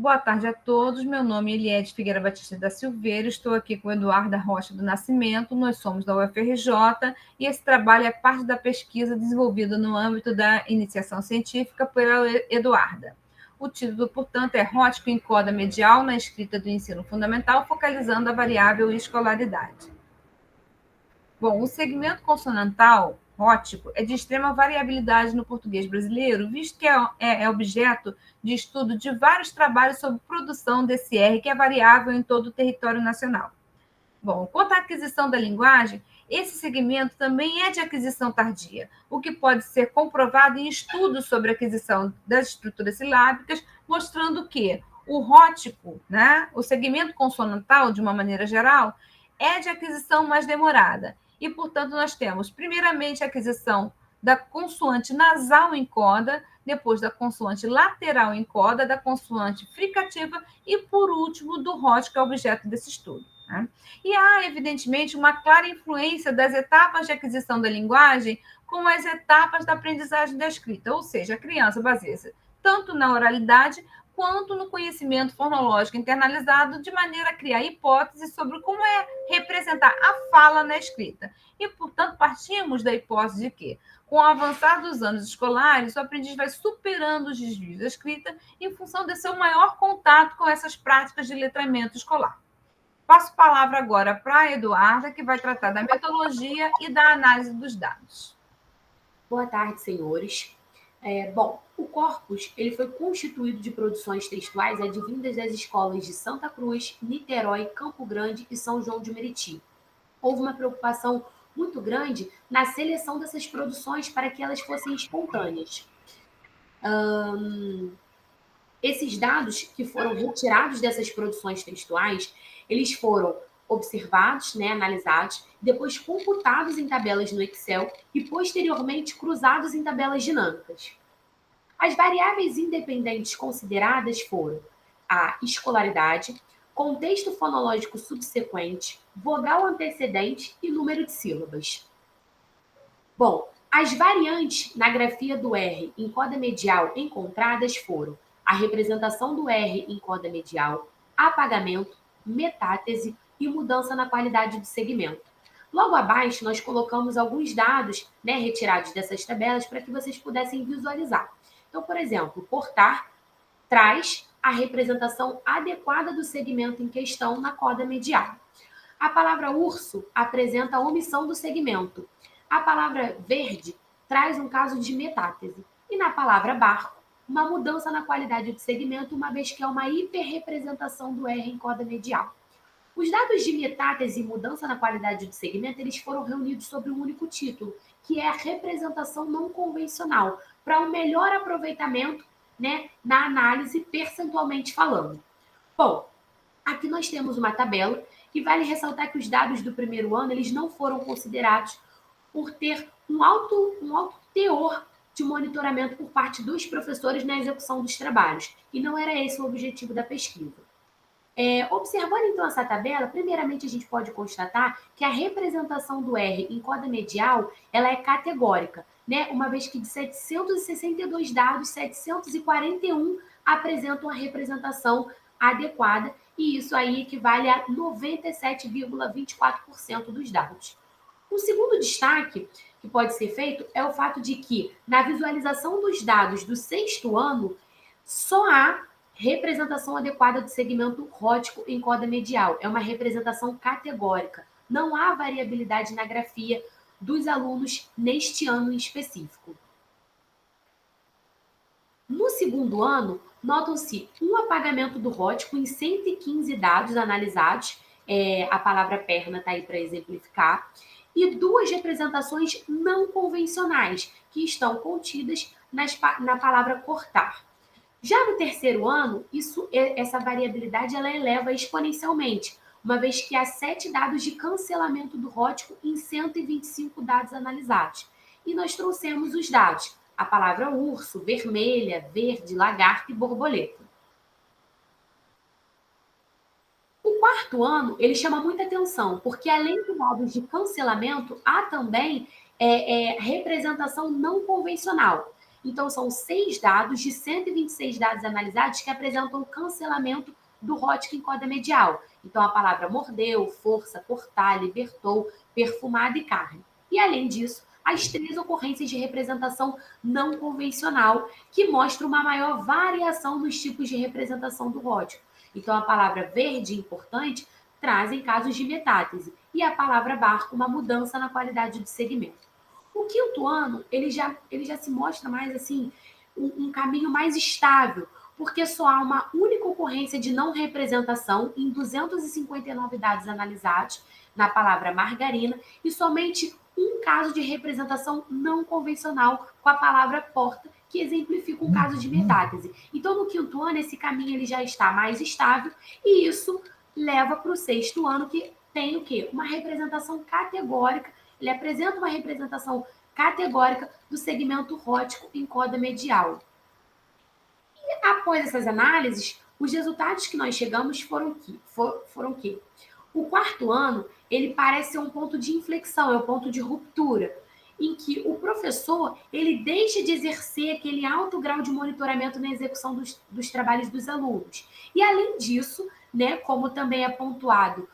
Boa tarde a todos. Meu nome é Eliette Figueira Batista da Silveira. Estou aqui com Eduarda Rocha do Nascimento. Nós somos da UFRJ e esse trabalho é parte da pesquisa desenvolvida no âmbito da iniciação científica pela Eduarda. O título, portanto, é Rótico em Coda Medial na escrita do ensino fundamental, focalizando a variável escolaridade. Bom, o segmento consonantal rótico é de extrema variabilidade no português brasileiro, visto que é objeto de estudo de vários trabalhos sobre produção desse R, que é variável em todo o território nacional. Bom, quanto à aquisição da linguagem, esse segmento também é de aquisição tardia, o que pode ser comprovado em estudos sobre a aquisição das estruturas silábicas, mostrando que o rótico, né, o segmento consonantal, de uma maneira geral, é de aquisição mais demorada. E, portanto, nós temos, primeiramente, a aquisição da consoante nasal em coda, depois da consoante lateral em coda, da consoante fricativa e, por último, do rótico, que é objeto desse estudo. Né? E há, evidentemente, uma clara influência das etapas de aquisição da linguagem com as etapas da aprendizagem da escrita, ou seja, a criança baseia-se tanto na oralidade quanto no conhecimento fonológico internalizado, de maneira a criar hipóteses sobre como é representar a fala na escrita. E, portanto, partimos da hipótese de que, com o avançar dos anos escolares, o aprendiz vai superando os desvios da escrita em função de seu maior contato com essas práticas de letramento escolar. Passo a palavra agora para a Eduarda, que vai tratar da metodologia e da análise dos dados. Boa tarde, senhores. Bom, o corpus ele foi constituído de produções textuais advindas das escolas de Santa Cruz, Niterói, Campo Grande e São João de Meriti. Houve uma preocupação muito grande na seleção dessas produções para que elas fossem espontâneas. Esses dados que foram retirados dessas produções textuais, eles foram observados, né, analisados, depois computados em tabelas no Excel e posteriormente cruzados em tabelas dinâmicas. As variáveis independentes consideradas foram a escolaridade, contexto fonológico subsequente, vogal antecedente e número de sílabas. Bom, as variantes na grafia do R em coda medial encontradas foram a representação do R em coda medial, apagamento, metátese e mudança na qualidade do segmento. Logo abaixo, nós colocamos alguns dados, né, retirados dessas tabelas para que vocês pudessem visualizar. Então, por exemplo, cortar traz a representação adequada do segmento em questão na coda medial. A palavra urso apresenta a omissão do segmento. A palavra verde traz um caso de metátese. E na palavra barco, uma mudança na qualidade do segmento, uma vez que é uma hiperrepresentação do R em coda medial. Os dados de metátese e mudança na qualidade do segmento, eles foram reunidos sobre um único título, que é a representação não convencional, para um melhor aproveitamento, né, na análise percentualmente falando. Bom, aqui nós temos uma tabela e vale ressaltar que os dados do primeiro ano eles não foram considerados por ter um alto teor de monitoramento por parte dos professores na execução dos trabalhos. E não era esse o objetivo da pesquisa. Observando então essa tabela, primeiramente a gente pode constatar que a representação do R em coda medial ela é categórica, né? Uma vez que de 762 dados, 741 apresentam a representação adequada, e isso aí equivale a 97,24% dos dados. O segundo destaque que pode ser feito é o fato de que, na visualização dos dados do sexto ano, só há representação adequada do segmento rótico em coda medial. É uma representação categórica. Não há variabilidade na grafia dos alunos neste ano em específico. No segundo ano, notam-se um apagamento do rótico em 115 dados analisados, a palavra perna está aí para exemplificar, e duas representações não convencionais, que estão contidas na palavra cortar. Já no terceiro ano, essa variabilidade ela eleva exponencialmente, uma vez que há 7 dados de cancelamento do rótico em 125 dados analisados. E nós trouxemos os dados, a palavra urso, vermelha, verde, lagarto e borboleta. O quarto ano, ele chama muita atenção, porque além dos dados de cancelamento, há também representação não convencional. Então, são 6 dados de 126 dados analisados que apresentam o cancelamento do Hodgkin coda medial. Então, a palavra mordeu, força, cortar, libertou, perfumado e carne. E, além disso, as 3 ocorrências de representação não convencional, que mostram uma maior variação nos tipos de representação do Hodgkin. Então, a palavra verde, importante, trazem casos de metástase, e a palavra barco, uma mudança na qualidade do segmento. O quinto ano, ele já se mostra mais assim, um caminho mais estável, porque só há uma única ocorrência de não representação em 259 dados analisados na palavra margarina e somente um caso de representação não convencional com a palavra porta, que exemplifica um caso de metástase. Então, no quinto ano, esse caminho ele já está mais estável e isso leva para o sexto ano, que tem o quê? Uma representação categórica, ele apresenta uma representação categórica do segmento rótico em coda medial. E após essas análises, os resultados que nós chegamos foram que o quarto ano, ele parece ser um ponto de inflexão, é um ponto de ruptura, em que o professor ele deixa de exercer aquele alto grau de monitoramento na execução dos trabalhos dos alunos. E, além disso, né, como também é pontuado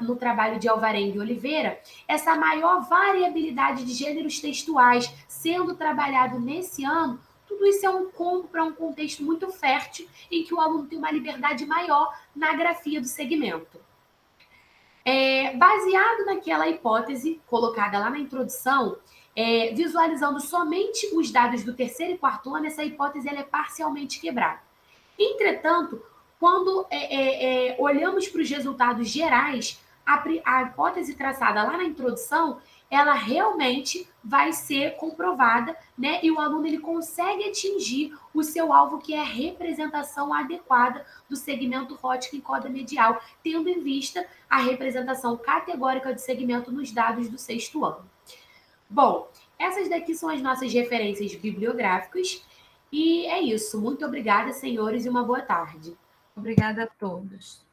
no trabalho de Alvarenga e Oliveira, essa maior variabilidade de gêneros textuais sendo trabalhado nesse ano, tudo isso é um combo para um contexto muito fértil em que o aluno tem uma liberdade maior na grafia do segmento. Baseado naquela hipótese colocada lá na introdução, visualizando somente os dados do terceiro e quarto ano, essa hipótese ela é parcialmente quebrada. Entretanto, quando olhamos para os resultados gerais, a hipótese traçada lá na introdução, ela realmente vai ser comprovada, né? E o aluno ele consegue atingir o seu alvo, que é a representação adequada do segmento Hodgkin coda medial, tendo em vista a representação categórica do segmento nos dados do sexto ano. Bom, essas daqui são as nossas referências bibliográficas. E é isso. Muito obrigada, senhores, e uma boa tarde. Obrigada a todos.